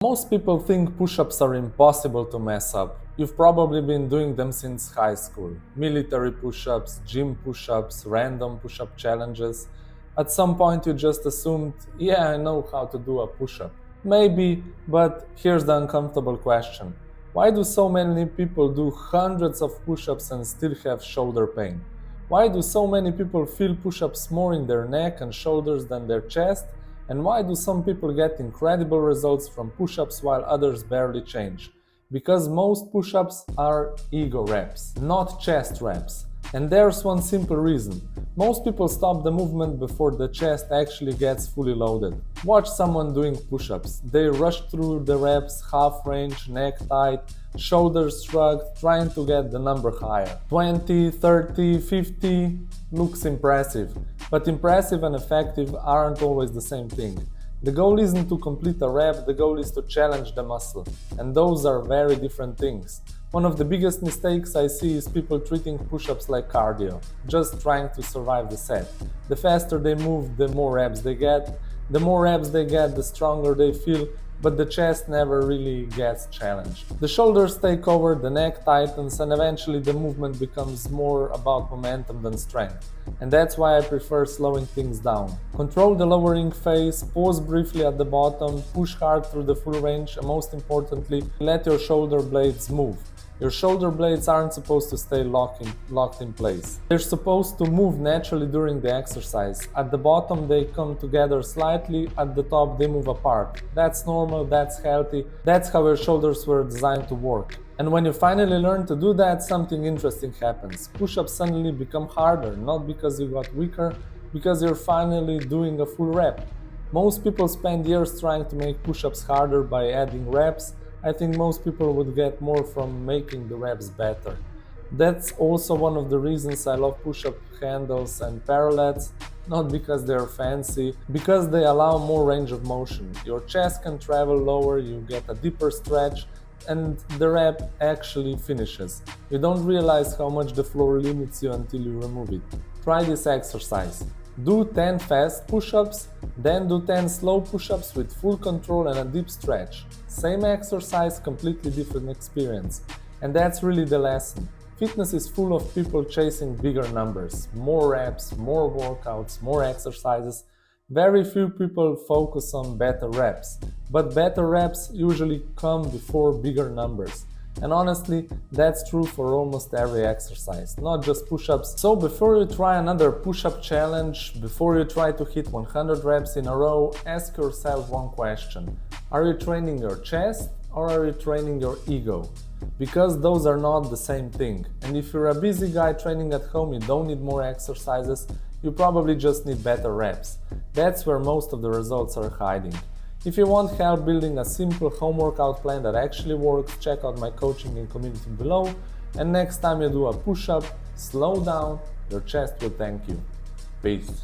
Most people think push-ups are impossible to mess up. You've probably been doing them since high school. Military push-ups, gym push-ups, random push-up challenges. At some point you just assumed, yeah, I know how to do a push-up. Maybe, but here's the uncomfortable question. Why do so many people do hundreds of push-ups and still have shoulder pain? Why do so many people feel push-ups more in their neck and shoulders than their chest? And why do some people get incredible results from push-ups while others barely change? Because most push-ups are ego reps, not chest reps. And there's one simple reason. Most people stop the movement before the chest actually gets fully loaded. Watch someone doing push-ups. They rush through the reps, half range, neck tight, shoulders shrugged, trying to get the number higher. 20, 30, 50 looks impressive. But impressive and effective aren't always the same thing. The goal isn't to complete a rep, the goal is to challenge the muscle. And those are very different things. One of the biggest mistakes I see is people treating push-ups like cardio, just trying to survive the set. The faster they move, the more reps they get. The more reps they get, the stronger they feel, but the chest never really gets challenged. The shoulders take over, the neck tightens, and eventually the movement becomes more about momentum than strength. And that's why I prefer slowing things down. Control the lowering phase, pause briefly at the bottom, push hard through the full range, and most importantly, let your shoulder blades move. Your shoulder blades aren't supposed to stay locked in place. They're supposed to move naturally during the exercise. At the bottom they come together slightly, at the top they move apart. That's normal, that's healthy, that's how your shoulders were designed to work. And when you finally learn to do that, something interesting happens. Push-ups suddenly become harder, not because you got weaker, because you're finally doing a full rep. Most people spend years trying to make push-ups harder by adding reps. I think most people would get more from making the reps better. That's also one of the reasons I love push-up handles and parallettes, not because they're fancy, because they allow more range of motion. Your chest can travel lower, you get a deeper stretch, and the rep actually finishes. You don't realize how much the floor limits you until you remove it. Try this exercise. Do 10 fast push-ups, then do 10 slow push-ups with full control and a deep stretch. Same exercise, completely different experience. And that's really the lesson. Fitness is full of people chasing bigger numbers, more reps, more workouts, more exercises. Very few people focus on better reps, but better reps usually come before bigger numbers. And honestly, that's true for almost every exercise, not just push-ups. So before you try another push-up challenge, before you try to hit 100 reps in a row, ask yourself one question. Are you training your chest or are you training your ego? Because those are not the same thing. And if you're a busy guy training at home, you don't need more exercises, you probably just need better reps. That's where most of the results are hiding. If you want help building a simple home workout plan that actually works, check out my coaching and community below. And next time you do a push-up, slow down, your chest will thank you. Peace.